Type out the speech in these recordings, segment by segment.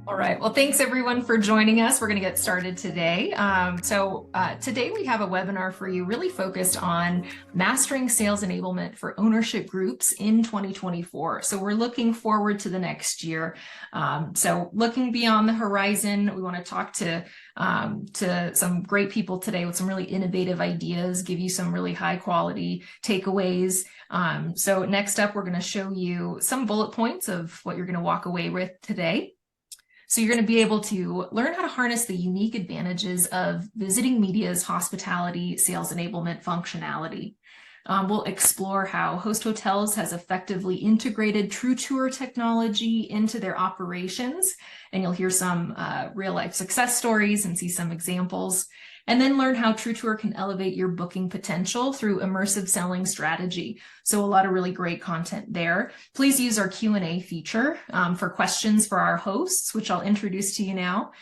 All right. Well, thanks everyone for joining us. We're going to get started today. Today we have a webinar for you really focused on mastering sales enablement for ownership groups in 2024. So we're looking forward to the next year. Looking beyond the horizon, we want to talk to some great people today with some really innovative ideas, give you some really high quality takeaways. So next up, we're going to show you some bullet points of what you're going to walk away with today. So you're going to be able to learn how to harness the unique advantages of Visiting Media's hospitality sales enablement functionality. We'll explore how Host Hotels has effectively integrated True Tour technology into their operations, and you'll hear some real life success stories and see some examples. And then learn how True Tour can elevate your booking potential through immersive selling strategy. So a lot of really great content there. Please use our Q&A feature for questions for our hosts, which I'll introduce to you now.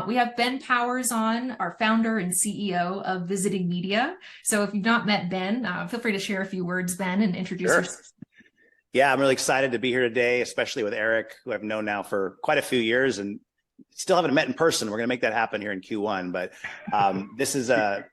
We have Ben Powers on, our founder and CEO of Visiting Media. So if you've not met Ben, feel free to share a few words, Ben, and introduce yourself. Yeah, I'm really excited to be here today, especially with Erich, who I've known now for quite a few years and still haven't met in person. We're going to make that happen here in Q1. But this is a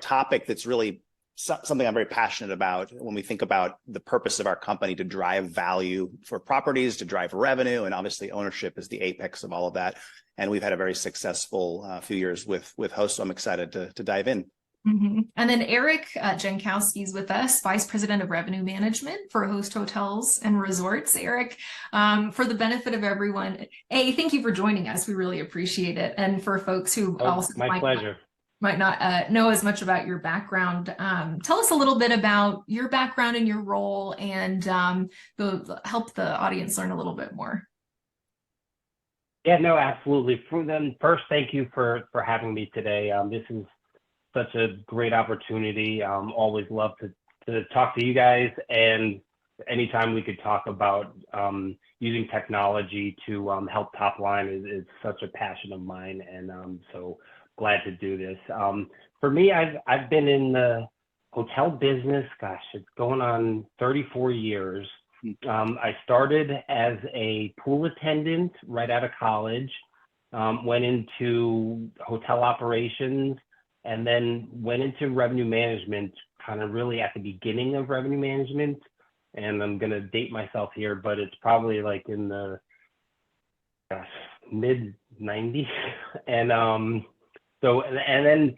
topic that's really something I'm very passionate about when we think about the purpose of our company to drive value for properties, to drive revenue, and obviously ownership is the apex of all of that. And we've had a very successful few years with Host, so I'm excited to dive in. Mm-hmm. And then Erich Jankowski is with us, Vice President of Revenue Management for Host Hotels and Resorts. Erich, for the benefit of everyone, thank you for joining us. We really appreciate it. And for folks who might not know as much about your background, tell us a little bit about your background and your role, and help the audience learn a little bit more. Yeah, no, absolutely. First, thank you for having me today. This is such a great opportunity. Always love to talk to you guys, and anytime we could talk about using technology to help top line is such a passion of mine, and so glad to do this. For me, I've been in the hotel business, gosh, it's going on 34 years. I started as a pool attendant right out of college, went into hotel operations, and then went into revenue management kind of really at the beginning of revenue management. And I'm going to date myself here, but it's probably like in the mid 90s. And then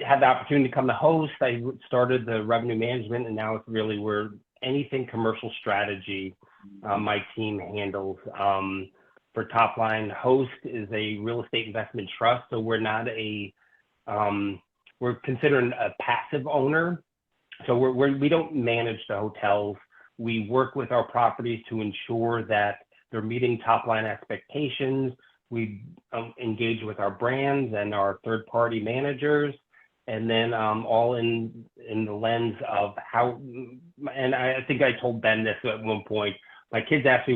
had the opportunity to come to Host. I started the revenue management, and now it's really where anything commercial strategy my team handles. For top line, Host is a real estate investment trust, so we're not we're considered a passive owner. So we don't manage the hotels. We work with our properties to ensure that they're meeting top line expectations. We engage with our brands and our third party managers, and then all in the lens of how, and I think I told Ben this at one point, my kids asked me,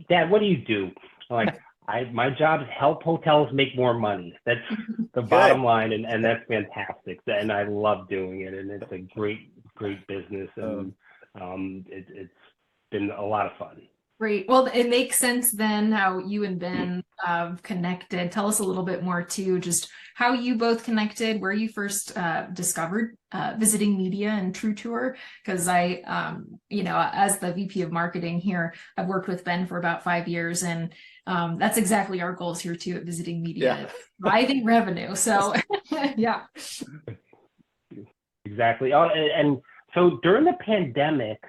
Dad, what do you do? I'm like, my job is help hotels make more money. That's the bottom line, and that's fantastic. And I love doing it, and it's a great business, and it's been a lot of fun. Great. Well, it makes sense then how you and Ben connected. Tell us a little bit more too, just how you both connected, where you first discovered Visiting Media and True Tour. Because I, as the VP of marketing here, I've worked with Ben for about 5 years, and that's exactly our goals here too at Visiting Media, driving revenue. So yeah. Exactly. Oh, and so during the pandemic,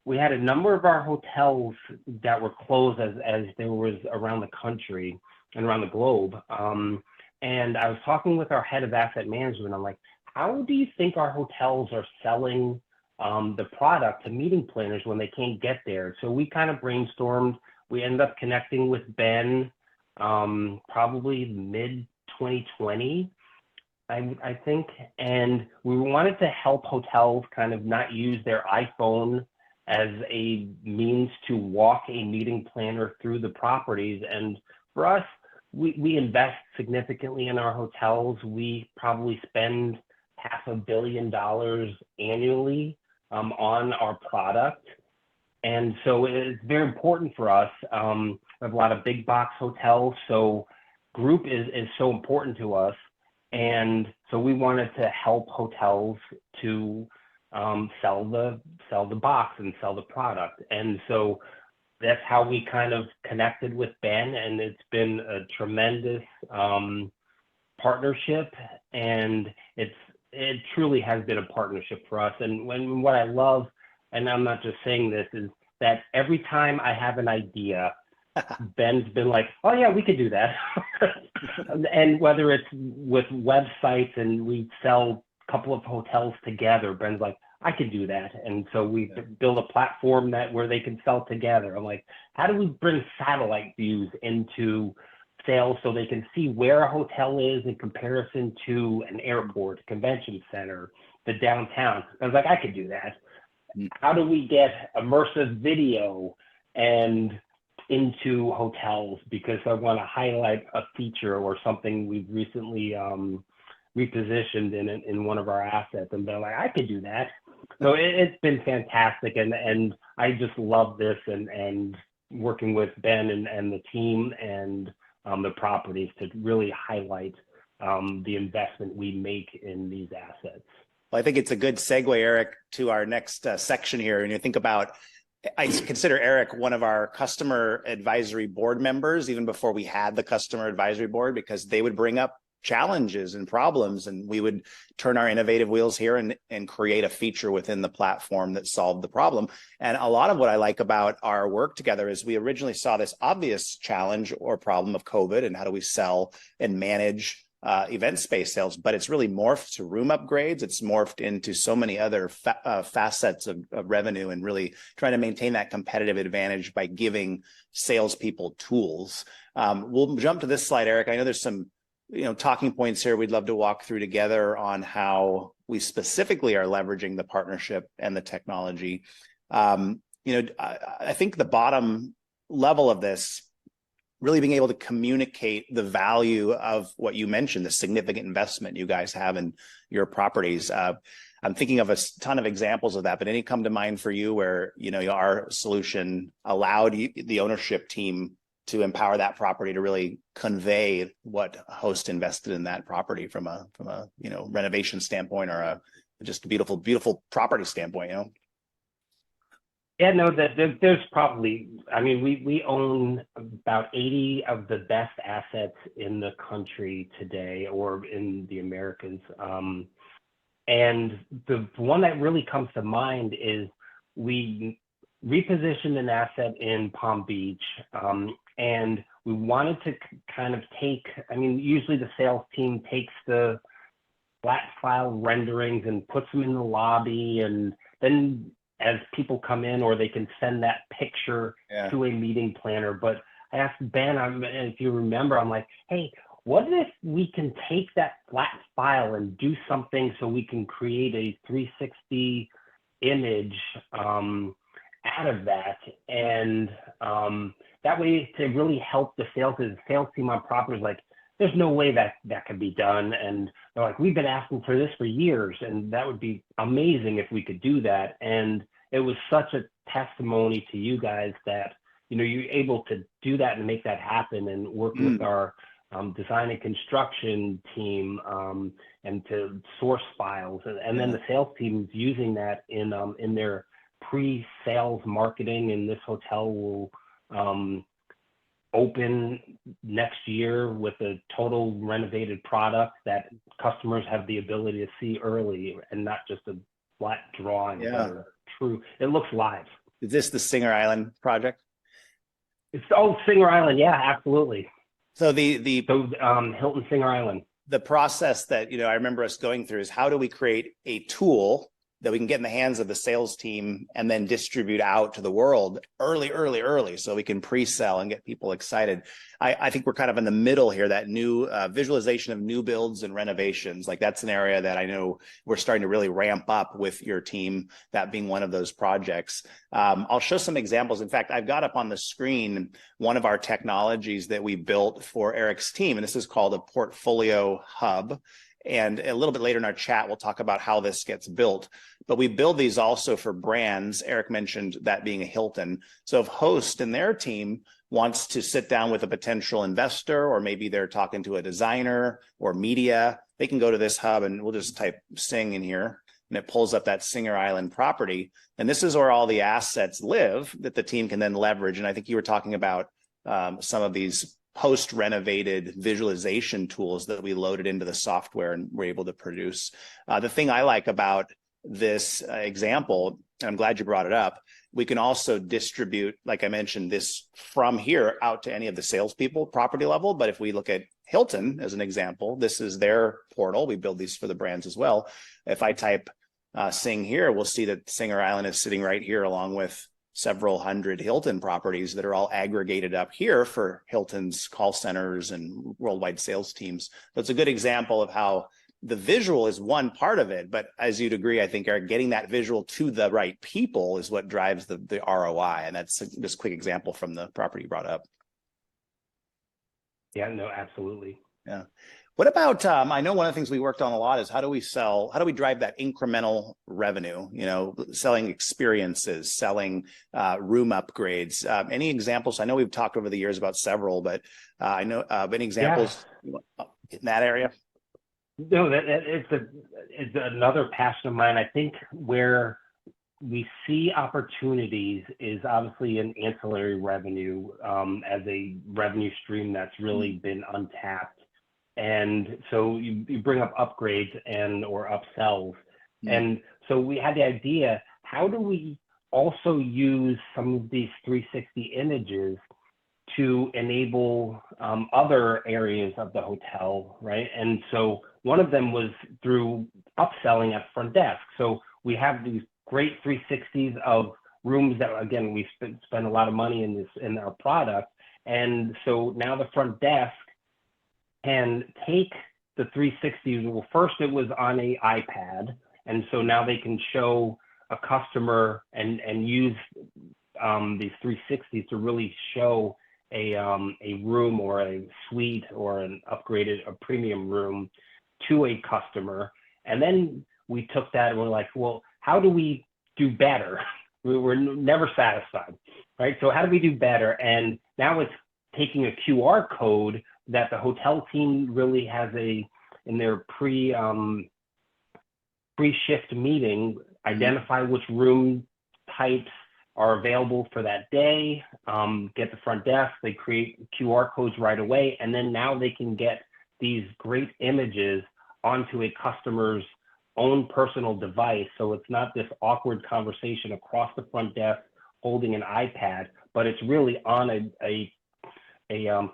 we had a number of our hotels that were closed as there was around the country and around the globe. And I was talking with our head of asset management. I'm like, how do you think our hotels are selling the product to meeting planners when they can't get there? So we kind of brainstormed. We ended up connecting with Ben probably mid 2020. I think, and we wanted to help hotels kind of not use their iPhone as a means to walk a meeting planner through the properties. And for us, we invest significantly in our hotels. We probably spend $500 million annually on our product. And so it's very important for us. We have a lot of big box hotels, so group is so important to us. And so we wanted to help hotels to sell the box and sell the product. And so that's how we kind of connected with Ben, and it's been a tremendous partnership, and it truly has been a partnership for us. And what I love, and I'm not just saying this, is that every time I have an idea, Ben's been like, oh yeah, we could do that. And whether it's with websites and we sell a couple of hotels together, Ben's like, I could do that. And so we build a platform where they can sell together. I'm like, how do we bring satellite views into sales so they can see where a hotel is in comparison to an airport, convention center, the downtown? I was like, I could do that. How do we get immersive video and into hotels, because I want to highlight a feature or something we've recently repositioned in one of our assets, and they're like, I could do that. So it's been fantastic, and I just love this, and working with Ben and the team and the properties to really highlight the investment we make in these assets. Well, I think it's a good segue, Eric, to our next section here. And you think about, I consider Eric one of our customer advisory board members, even before we had the customer advisory board, because they would bring up challenges and problems, and we would turn our innovative wheels here and create a feature within the platform that solved the problem. And a lot of what I like about our work together is we originally saw this obvious challenge or problem of COVID, and how do we sell and manage event space sales, but it's really morphed to room upgrades. It's morphed into so many other facets of revenue, and really trying to maintain that competitive advantage by giving salespeople tools. We'll jump to this slide, Eric. I know there's some talking points here we'd love to walk through together on how we specifically are leveraging the partnership and the technology. I think the bottom level of this, really being able to communicate the value of what you mentioned, the significant investment you guys have in your properties. I'm thinking of a ton of examples of that, but any come to mind for you where, our solution allowed the ownership team to empower that property to really convey what host invested in that property from a renovation standpoint, or a just beautiful property standpoint, Yeah, no, there's probably, we own about 80 of the best assets in the country today, or in the Americas. And the one that really comes to mind is we repositioned an asset in Palm Beach, and we wanted to kind of usually the sales team takes the flat file renderings and puts them in the lobby, and then as people come in, or they can send that picture to a meeting planner. But I asked Ben, if you remember, I'm like, hey, what if we can take that flat file and do something so we can create a 360 image out of that? And that way, to really help the sales team on property, is like, there's no way that can be done. And they're like, we've been asking for this for years, and that would be amazing if we could do that. And it was such a testimony to you guys that, you're able to do that and make that happen, and work with our design and construction team and to source files. And then the sales team is using that in their pre-sales marketing, and this hotel will open next year with a total renovated product that customers have the ability to see early, and not just a flat drawing. But true, it looks live. Is this the Singer Island project? It's Singer Island, yeah, absolutely. So Hilton Singer Island. The process that I remember us going through is, how do we create a tool that we can get in the hands of the sales team and then distribute out to the world early, so we can pre-sell and get people excited. I think we're kind of in the middle here, that new visualization of new builds and renovations. Like, that's an area that I know we're starting to really ramp up with your team, that being one of those projects. I'll show some examples. In fact, I've got up on the screen one of our technologies that we built for Eric's team, and this is called a portfolio hub. And a little bit later in our chat, we'll talk about how this gets built. But we build these also for brands. Erich mentioned that being a Hilton. So if Host and their team wants to sit down with a potential investor, or maybe they're talking to a designer or media, they can go to this hub, and we'll just type Sing in here, and it pulls up that Singer Island property. And this is where all the assets live that the team can then leverage. And I think you were talking about some of these post-renovated visualization tools that we loaded into the software and were able to produce. The thing I like about this example, and I'm glad you brought it up, we can also distribute, like I mentioned, this from here out to any of the salespeople property level. But if we look at Hilton as an example, this is their portal. We build these for the brands as well. If I type Sing here, we'll see that Singer Island is sitting right here along with several hundred Hilton properties that are all aggregated up here for Hilton's call centers and worldwide sales teams. So it's a good example of how the visual is one part of it, but as you'd agree, I think, Eric, getting that visual to the right people is what drives the ROI. And that's just a quick example from the property you brought up. Yeah, no, absolutely. Yeah. What about, I know one of the things we worked on a lot is how do we drive that incremental revenue, selling experiences, selling room upgrades, any examples? I know we've talked over the years about several, but I know any examples in that area? No, it's another passion of mine. I think where we see opportunities is obviously in ancillary revenue as a revenue stream that's really been untapped. And so you bring up upgrades or upsells. And so we had the idea, how do we also use some of these 360 images to enable other areas of the hotel, right? And so one of them was through upselling at front desk. So we have these great 360s of rooms that, again, we spend a lot of money in our product. And so now the front desk can take the 360s. Well, first it was on an iPad. And so now they can show a customer and use these 360s to really show a room or a suite or a premium room to a customer. And then we took that and we're like, well, how do we do better? We're never satisfied, right? So how do we do better? And now it's taking a QR code that the hotel team really has in their pre-shift meeting, identify which room types are available for that day, get the front desk, they create QR codes right away, and then now they can get these great images onto a customer's own personal device. So it's not this awkward conversation across the front desk holding an iPad, but it's really on a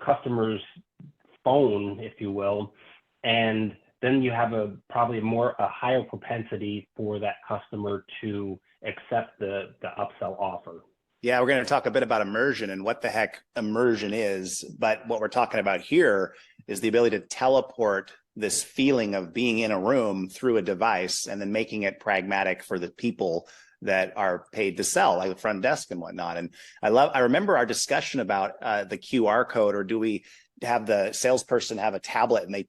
customer's phone, if you will. And then you have probably a higher propensity for that customer to accept the upsell offer. Yeah, we're going to talk a bit about immersion and what the heck immersion is. But what we're talking about here is the ability to teleport this feeling of being in a room through a device and then making it pragmatic for the people that are paid to sell, like the front desk and whatnot. And I remember our discussion about the QR code, or do we have the salesperson have a tablet and they,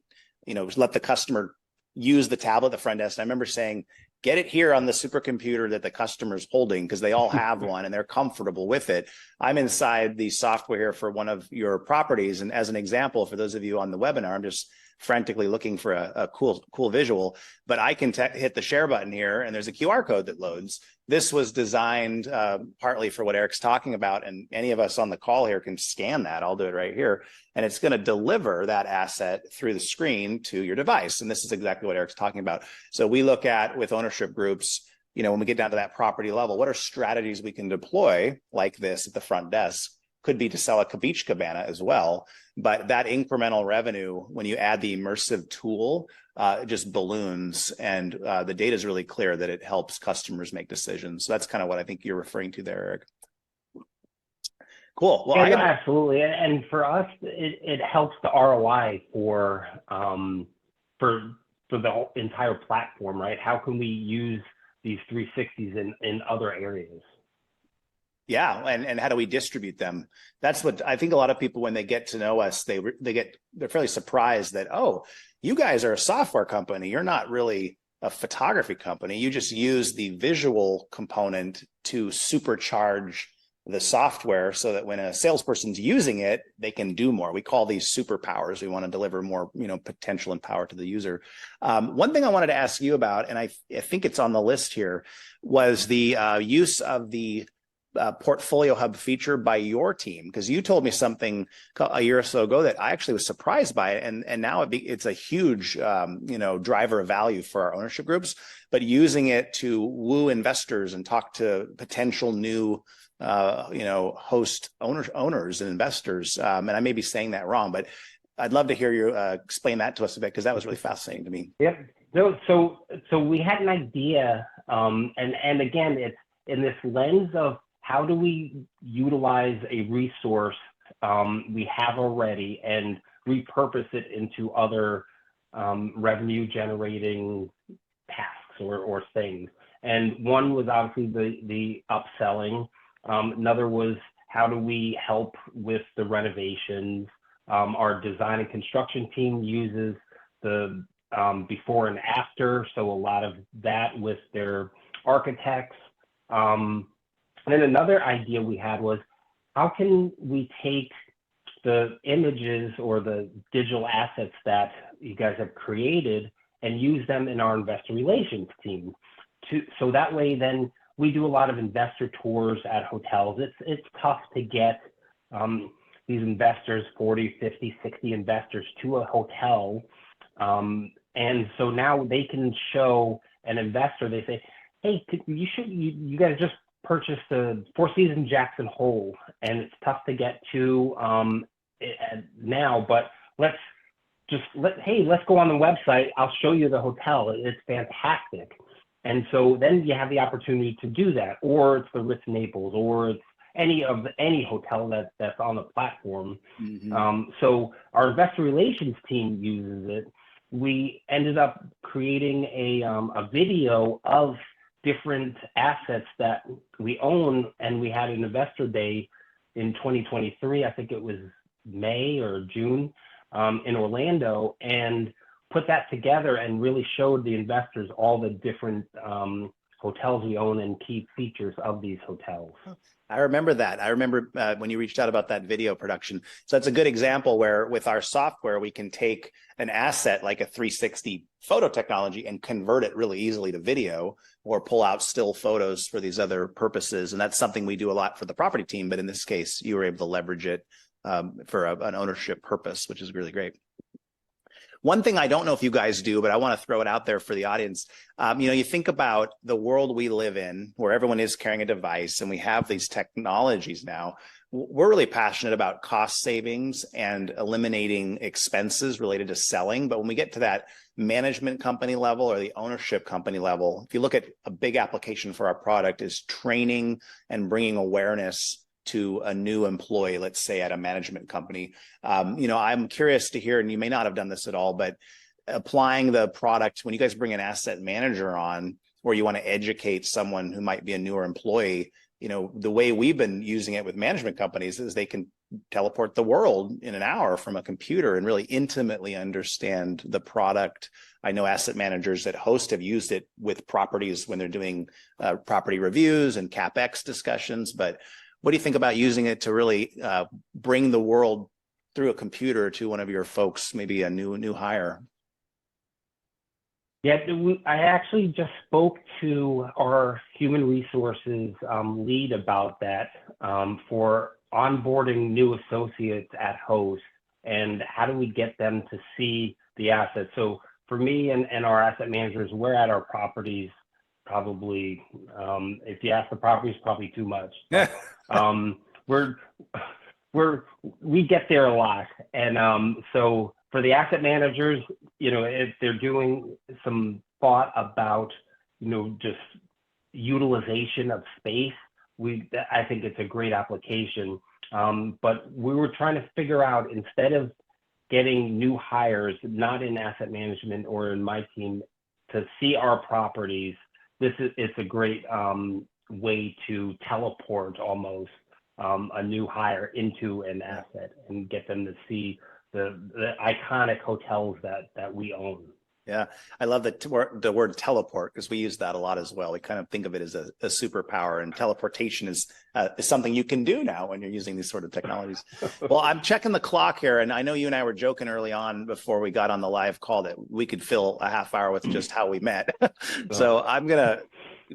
let the customer use the tablet at the front desk. And I remember saying, get it here on the supercomputer that the customer's holding, because they all have one and they're comfortable with it. I'm inside the software here for one of your properties. And as an example, for those of you on the webinar, I'm just frantically looking for a cool visual, but I can hit the share button here and there's a QR code that loads. This was designed partly for what Eric's talking about, and any of us on the call here can scan that. I'll do it right here. And it's going to deliver that asset through the screen to your device. And this is exactly what Eric's talking about. So we look at, with ownership groups, when we get down to that property level, what are strategies we can deploy like this at the front desk? Could be to sell a beach cabana as well. But that incremental revenue, when you add the immersive tool, it just balloons, and the data is really clear that it helps customers make decisions. So that's kind of what I think you're referring to there, Eric. Cool. Well, yeah, absolutely. And for us, it helps the ROI for the whole entire platform, right? How can we use these 360s in other areas? Yeah, and how do we distribute them? That's what I think. A lot of people, when they get to know us, they're fairly surprised that, oh, you guys are a software company. You're not really a photography company. You just use the visual component to supercharge the software so that when a salesperson's using it, they can do more. We call these superpowers. We want to deliver more, potential and power to the user. One thing I wanted to ask you about, and I think it's on the list here, was the use of the Portfolio Hub feature by your team, because you told me something a year or so ago that I actually was surprised by it, and now it's a huge driver of value for our ownership groups. But using it to woo investors and talk to potential new host owners and investors, and I may be saying that wrong, but I'd love to hear you explain that to us a bit, because that was really fascinating to me. Yep. So we had an idea, and again, it's in this lens of how do we utilize a resource we have already and repurpose it into other revenue generating tasks or things. And one was obviously the upselling. Another was how do we help with the renovations. Our design and construction team uses the before and after, so a lot of that with their architects. And then another idea we had was, how can we take the images or the digital assets that you guys have created and use them in our investor relations team? So that way, then we do a lot of investor tours at hotels. It's tough to get these investors, 40, 50, 60 investors to a hotel. And so now they can show an investor, they say, hey, you guys just purchased the Four Seasons Jackson Hole, and it's tough to get to now, but let's go on the website. I'll show you the hotel. It's fantastic. And so then you have the opportunity to do that, or it's the Ritz Naples, or it's any hotel that's on the platform. Mm-hmm. So our investor relations team uses it. We ended up creating a video of different assets that we own, and we had an investor day in 2023. I think it was May or June in Orlando, and put that together and really showed the investors all the different hotels we own and key features of these hotels. I remember that. I remember when you reached out about that video production. So that's a good example where with our software, we can take an asset like a 360 photo technology and convert it really easily to video, or pull out still photos for these other purposes. And that's something we do a lot for the property team. But in this case, you were able to leverage it for an ownership purpose, which is really great. One thing I don't know if you guys do, but I want to throw it out there for the audience. You think about the world we live in, where everyone is carrying a device, and we have these technologies now. We're really passionate about cost savings and eliminating expenses related to selling. But when we get to that management company level or the ownership company level, if you look at a big application for our product is training and bringing awareness to a new employee, let's say at a management company. I'm curious to hear, and you may not have done this at all, but applying the product, when you guys bring an asset manager on, or you want to educate someone who might be a newer employee, the way we've been using it with management companies is they can teleport the world in an hour from a computer and really intimately understand the product. I know asset managers that host have used it with properties when they're doing property reviews and CapEx discussions, but what do you think about using it to really bring the world through a computer to one of your folks, maybe a new hire? Yeah, I actually just spoke to our human resources lead about that for onboarding new associates at Host, and how do we get them to see the assets. So for me and our asset managers, we're at our properties probably, if you ask the properties, probably too much. But, we get there a lot. And so for the asset managers, if they're doing some thought about, just utilization of space, I think it's a great application. But we were trying to figure out, instead of getting new hires, not in asset management or in my team, to see our properties, it's a great way to teleport almost a new hire into an asset and get them to see the iconic hotels that we own. Yeah, I love the word teleport, because we use that a lot as well. We kind of think of it as a superpower, and teleportation is something you can do now when you're using these sort of technologies. Well, I'm checking the clock here, and I know you and I were joking early on before we got on the live call that we could fill a half hour with just how we met. So I'm gonna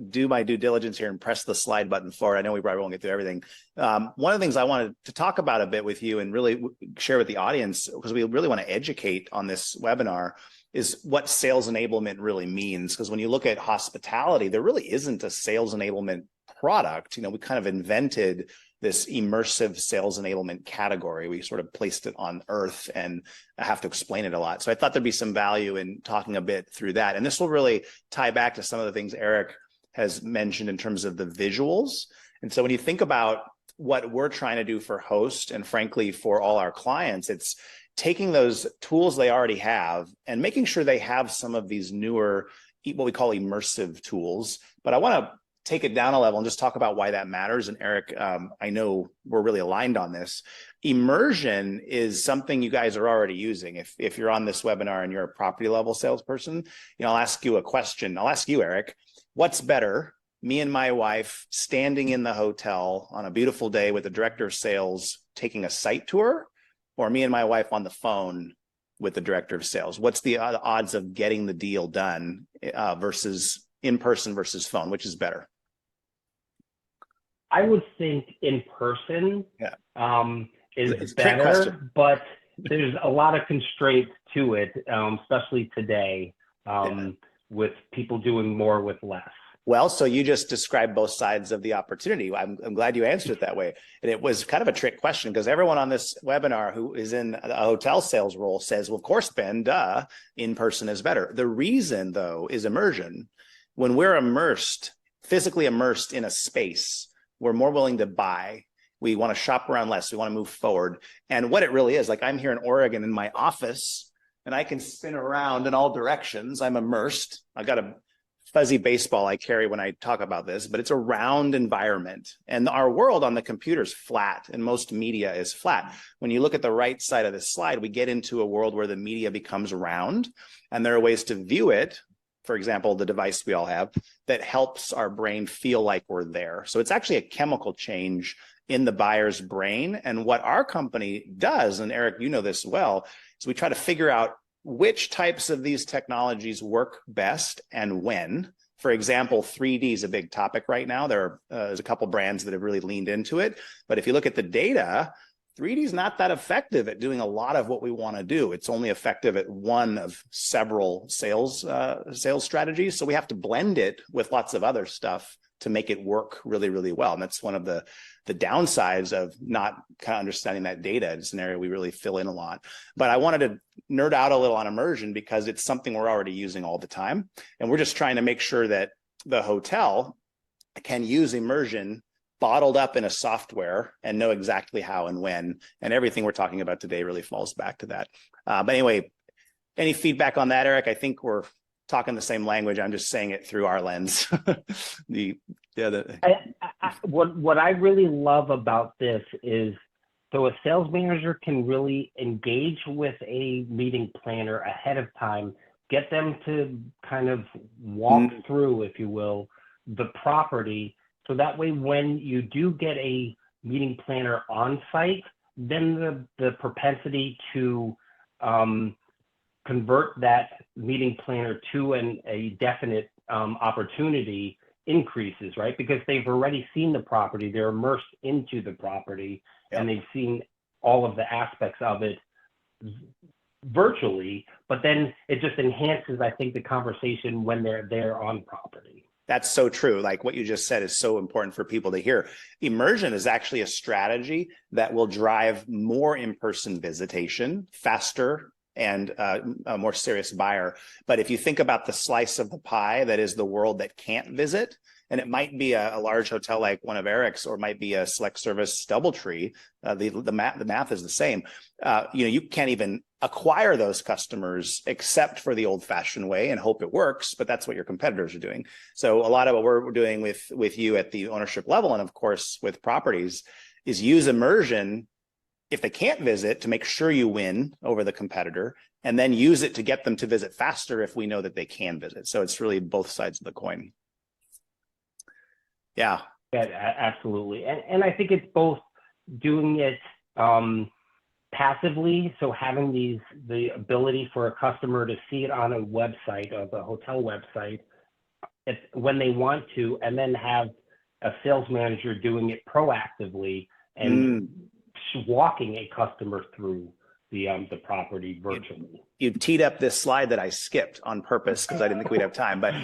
do my due diligence here and press the slide button forward. I know we probably won't get through everything. One of the things I wanted to talk about a bit with you and really share with the audience, because we really want to educate on this webinar, is what sales enablement really means. Because when you look at hospitality, there really isn't a sales enablement product. We kind of invented this immersive sales enablement category. We sort of placed it on earth, and I have to explain it a lot. So I thought there'd be some value in talking a bit through that. And this will really tie back to some of the things Erich has mentioned in terms of the visuals. And so when you think about what we're trying to do for Host, and frankly, for all our clients, it's taking those tools they already have and making sure they have some of these newer, what we call immersive tools. But I want to take it down a level and just talk about why that matters. And Erich, I know we're really aligned on this. Immersion is something you guys are already using. If you're on this webinar and you're a property level salesperson, I'll ask you a question. I'll ask you, Erich, what's better? Me and my wife standing in the hotel on a beautiful day with the director of sales taking a site tour, or me and my wife on the phone with the director of sales? What's the odds of getting the deal done versus in person versus phone? Which is better? I would think in person is better, but there's a lot of constraints to it, especially today, with people doing more with less. Well, so you just described both sides of the opportunity. I'm glad you answered it that way. And it was kind of a trick question, because everyone on this webinar who is in a hotel sales role says, well, of course, Ben, duh, in person is better. The reason, though, is immersion. When we're physically immersed in a space, we're more willing to buy. We want to shop around less. We want to move forward. And what it really is, like I'm here in Oregon in my office, and I can spin around in all directions. I'm immersed. I got a fuzzy baseball I carry when I talk about this, but it's a round environment. And our world on the computer is flat, and most media is flat. When you look at the right side of this slide, we get into a world where the media becomes round, and there are ways to view it. For example, the device we all have that helps our brain feel like we're there. So it's actually a chemical change in the buyer's brain. And what our company does, and Erich, you know this well, is we try to figure out which types of these technologies work best and when. For example, 3D is a big topic right now. There's a couple brands that have really leaned into it. But if you look at the data, 3D is not that effective at doing a lot of what we want to do. It's only effective at one of several sales strategies. So we have to blend it with lots of other stuff to make it work really, really well. And that's one of the downsides of not kind of understanding that data. It's an area we really fill in a lot. But I wanted to nerd out a little on immersion because it's something we're already using all the time. And we're just trying to make sure that the hotel can use immersion bottled up in a software and know exactly how and when. And everything we're talking about today really falls back to that. But anyway, any feedback on that, Erich? I think we're talking the same language. I'm just saying it through our lens. What I really love about this is, so a sales manager can really engage with a meeting planner ahead of time, get them to kind of walk through, if you will, the property. So that way, when you do get a meeting planner on site, then the propensity to convert that meeting planner to a definite opportunity increases, right? Because they've already seen the property, they're immersed into the property, and they've seen all of the aspects of it virtually, but then it just enhances, I think, the conversation when they're there on property. That's so true. Like what you just said is so important for people to hear. Immersion is actually a strategy that will drive more in-person visitation faster and a more serious buyer. But if you think about the slice of the pie that is the world that can't visit, and it might be a large hotel like one of Erich's, or it might be a select service DoubleTree, the math is the same. You can't even acquire those customers except for the old-fashioned way and hope it works, but that's what your competitors are doing. So a lot of what we're doing with you at the ownership level, and of course with properties, is use immersion if they can't visit, to make sure you win over the competitor, and then use it to get them to visit faster if we know that they can visit. So it's really both sides of the coin. Yeah. Yeah, absolutely. And I think it's both doing it passively, so having the ability for a customer to see it on a website, of a hotel website, when they want to, and then have a sales manager doing it proactively and walking a customer through the property virtually. You teed up this slide that I skipped on purpose because I didn't think we'd have time. But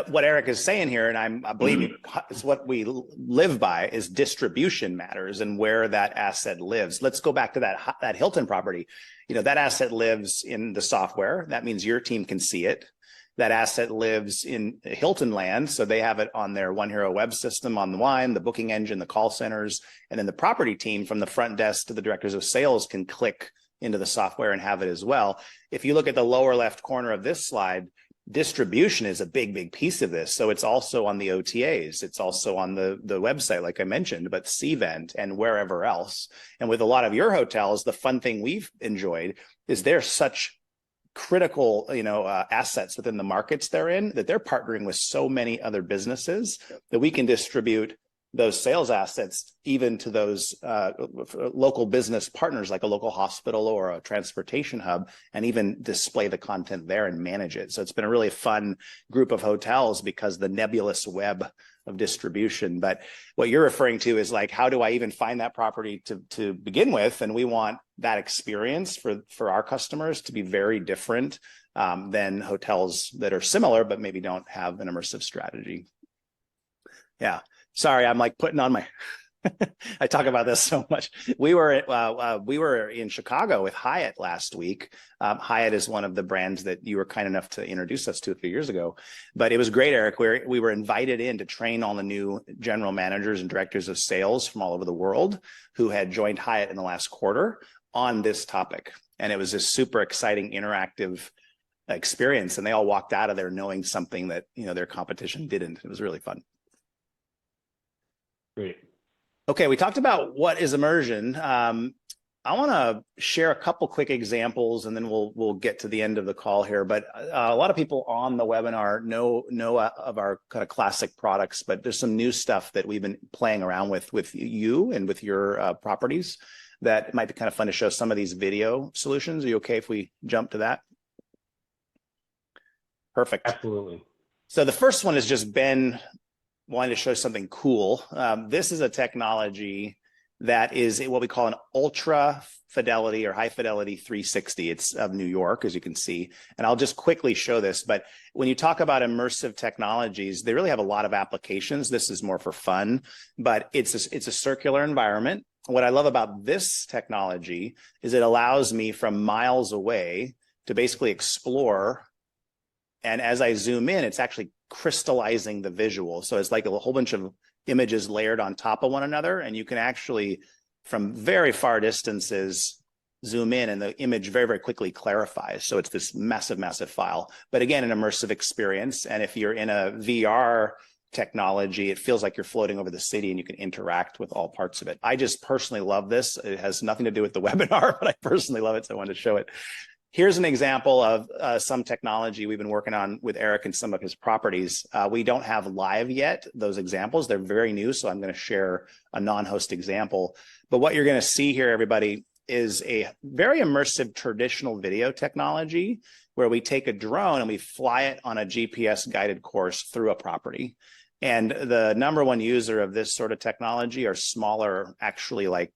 what Erich is saying here, and I believe it's what we live by, is distribution matters and where that asset lives. Let's go back to that Hilton property. That asset lives in the software. That means your team can see it. That asset lives in Hilton land, so they have it on their One Hero web system, online, the booking engine, the call centers, and then the property team from the front desk to the directors of sales can click into the software and have it as well. If you look at the lower left corner of this slide, distribution is a big piece of this. So it's also on the OTAs. It's also on the website, like I mentioned, but Cvent and wherever else. And with a lot of your hotels, the fun thing we've enjoyed is they're such critical, assets within the markets they're in, that they're partnering with so many other businesses that we can distribute those sales assets even to those local business partners, like a local hospital or a transportation hub, and even display the content there and manage it. So it's been a really fun group of hotels because the nebulous web of distribution. But what you're referring to is like, how do I even find that property to begin with? And we want that experience for our customers to be very different than hotels that are similar, but maybe don't have an immersive strategy. Yeah. Sorry, I'm like putting on my, I talk about this so much. We were in Chicago with Hyatt last week. Hyatt is one of the brands that you were kind enough to introduce us to a few years ago. But it was great, Erich. We were invited in to train all the new general managers and directors of sales from all over the world who had joined Hyatt in the last quarter on this topic. And it was a super exciting, interactive experience. And they all walked out of there knowing something that, their competition didn't. It was really fun. Great. Okay, we talked about what is immersion. I want to share a couple quick examples, and then we'll get to the end of the call here. But a lot of people on the webinar know of our kind of classic products, but there's some new stuff that we've been playing around with you and with your properties that might be kind of fun to show. Some of these video solutions. Are you okay if we jump to that? Perfect. Absolutely. So the first one is just Ben wanted to show something cool. This is a technology that is what we call an ultra fidelity or high fidelity 360. It's of New York, as you can see. And I'll just quickly show this. But when you talk about immersive technologies, they really have a lot of applications. This is more for fun, but it's a circular environment. What I love about this technology is it allows me from miles away to basically explore. And as I zoom in, it's actually crystallizing the visual. So it's like a whole bunch of images layered on top of one another. And you can actually, from very far distances, zoom in and the image very, very quickly clarifies. So it's this massive file. But again, an immersive experience. And if you're in a VR technology, it feels like you're floating over the city and you can interact with all parts of it. I just personally love this. It has nothing to do with the webinar, but I personally love it. So I wanted to show it. Here's an example of some technology we've been working on with Erich and some of his properties. We don't have live yet those examples. They're very new, so I'm going to share a non-host example. But what you're going to see here, everybody, is a very immersive traditional video technology where we take a drone and we fly it on a GPS-guided course through a property. And the number one user of this sort of technology are smaller, actually like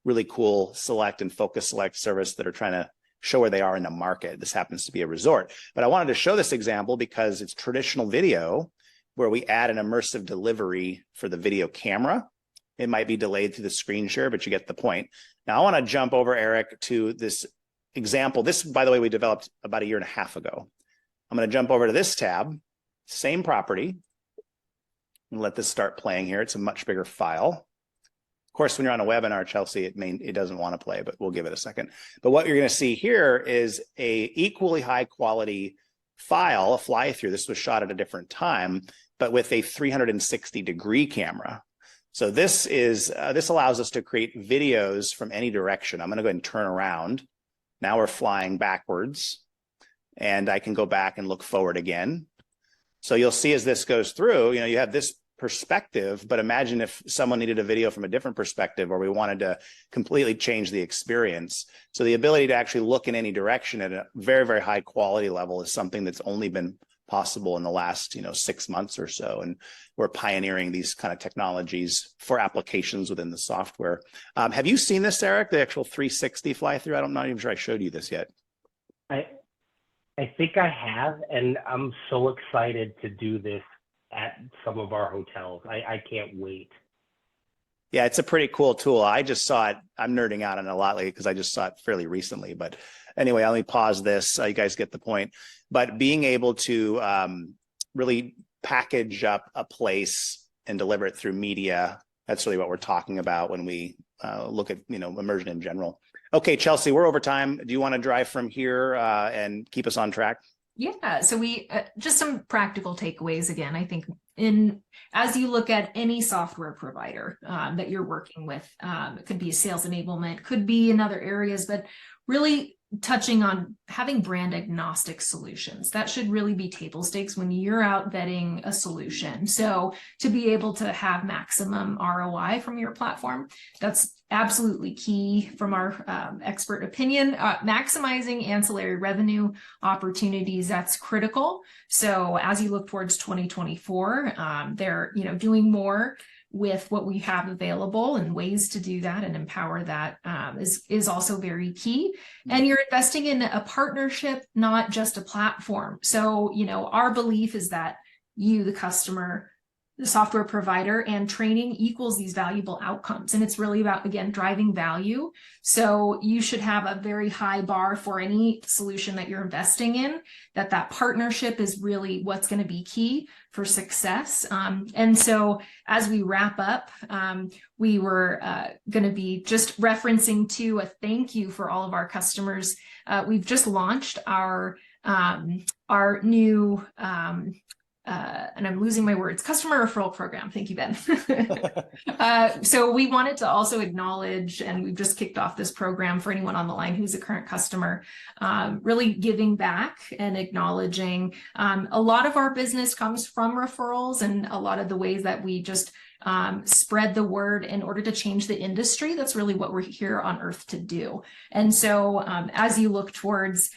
really cool select and focus select service that are trying to show where they are in the market. This happens to be a resort. But I wanted to show this example because it's traditional video where we add an immersive delivery for the video camera. It might be delayed through the screen share, but you get the point. Now I want to jump over, Erich, to this example. This, by the way, we developed about 1.5 years ago. I'm going to jump over to this tab, same property, and let this start playing here. It's a much bigger file. Of course, when you're on a webinar, Chelsea, it doesn't want to play, but we'll give it a second. But what you're going to see here is a equally high quality file, a fly through. This was shot at a different time, but with a 360-degree camera. So this allows us to create videos from any direction. I'm going to go ahead and turn around. Now we're flying backwards, and I can go back and look forward again. So you'll see as this goes through, you have this perspective, but imagine if someone needed a video from a different perspective, or we wanted to completely change the experience. So the ability to actually look in any direction at a very, very high quality level is something that's only been possible in the last 6 months or so, and we're pioneering these kind of technologies for applications within the software. Have you seen this, Eric, the actual 360 fly through? I'm not even sure I showed you this yet. I think I have, and I'm so excited to do this at some of our hotels. I can't wait. Yeah, it's a pretty cool tool. I just saw it. I'm nerding out on it a lot lately because I just saw it fairly recently. But anyway, let me pause this. You guys get the point. But being able to really package up a place and deliver it through media, that's really what we're talking about when we look at immersion in general. Okay, Chelsea, we're over time. Do you want to drive from here and keep us on track? Yeah, so we just some practical takeaways again. I think as you look at any software provider that you're working with, it could be a sales enablement, could be in other areas, but really touching on having brand agnostic solutions. That should really be table stakes when you're out vetting a solution. So to be able to have maximum ROI from your platform, that's absolutely key from our expert opinion. Maximizing ancillary revenue opportunities, that's critical. So as you look towards 2024, they're doing more with what we have available, and ways to do that and empower that is also very key. And you're investing in a partnership, not just a platform. So, our belief is that you, the customer, the software provider, and training equals these valuable outcomes. And it's really about, again, driving value. So you should have a very high bar for any solution that you're investing in, that partnership is really what's going to be key for success. And so as we wrap up, we were going to be just referencing to a thank you for all of our customers. We've just launched our new and I'm losing my words, customer referral program. Thank you, Ben. So we wanted to also acknowledge, and we've just kicked off this program for anyone on the line who's a current customer, really giving back and acknowledging a lot of our business comes from referrals, and a lot of the ways that we just spread the word in order to change the industry. That's really what we're here on earth to do. And so as you look towards,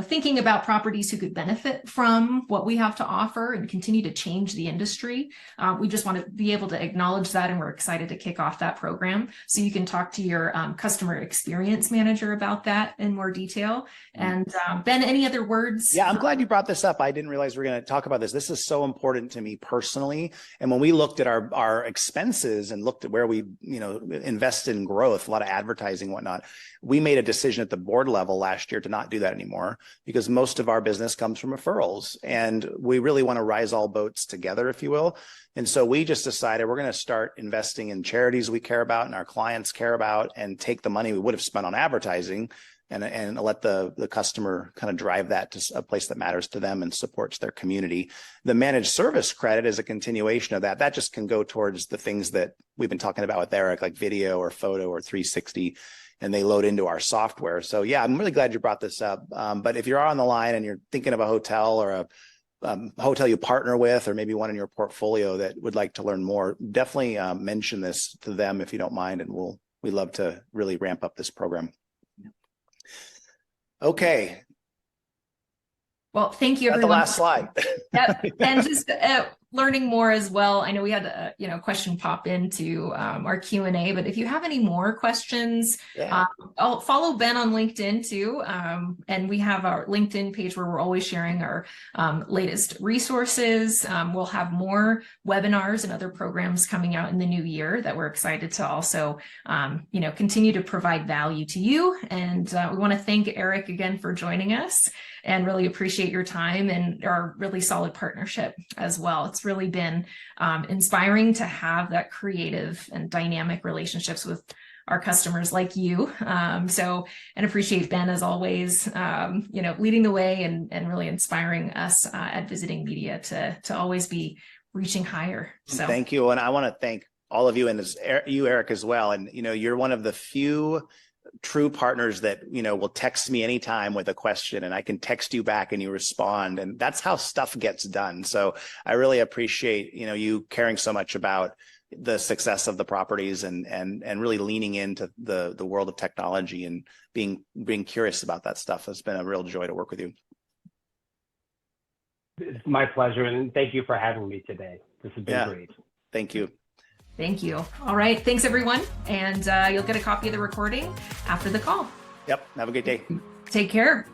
thinking about properties who could benefit from what we have to offer and continue to change the industry, we just want to be able to acknowledge that. And we're excited to kick off that program. So you can talk to your customer experience manager about that in more detail. And Ben, any other words? Yeah, I'm glad you brought this up. I didn't realize we were going to talk about this. This is so important to me personally. And when we looked at our expenses and looked at where we, invest in growth, a lot of advertising and whatnot, we made a decision at the board level last year to not do that anymore, because most of our business comes from referrals, and we really want to rise all boats together, if you will. And so we just decided we're going to start investing in charities we care about and our clients care about, and take the money we would have spent on advertising and let the customer kind of drive that to a place that matters to them and supports their community. The managed service credit is a continuation of that. That just can go towards the things that we've been talking about with Eric, like video or photo or 360, and they load into our software. So yeah, I'm really glad you brought this up. But if you're on the line and you're thinking of a hotel or a hotel you partner with, or maybe one in your portfolio that would like to learn more, definitely mention this to them if you don't mind, and we'd love to really ramp up this program. Okay. Well, thank you, everyone. The last slide. Yep. And just learning more as well. I know we had a question pop into our Q&A, but if you have any more questions, I'll follow Ben on LinkedIn too. And we have our LinkedIn page where we're always sharing our latest resources. We'll have more webinars and other programs coming out in the new year that we're excited to also, continue to provide value to you. And we want to thank Eric again for joining us, and really appreciate your time and our really solid partnership as well. It's really been inspiring to have that creative and dynamic relationships with our customers like you. And appreciate Ben as always, leading the way and really inspiring us at Visiting Media to always be reaching higher. So thank you. And I want to thank all of you and you, Eric, as well. And, you're one of the few true partners that, will text me anytime with a question, and I can text you back and you respond. And that's how stuff gets done. So I really appreciate, you caring so much about the success of the properties and really leaning into the world of technology and being curious about that stuff. It's been a real joy to work with you. It's my pleasure. And thank you for having me today. This has been great. Thank you. Thank you. All right. Thanks, everyone. And you'll get a copy of the recording after the call. Yep. Have a good day. Take care.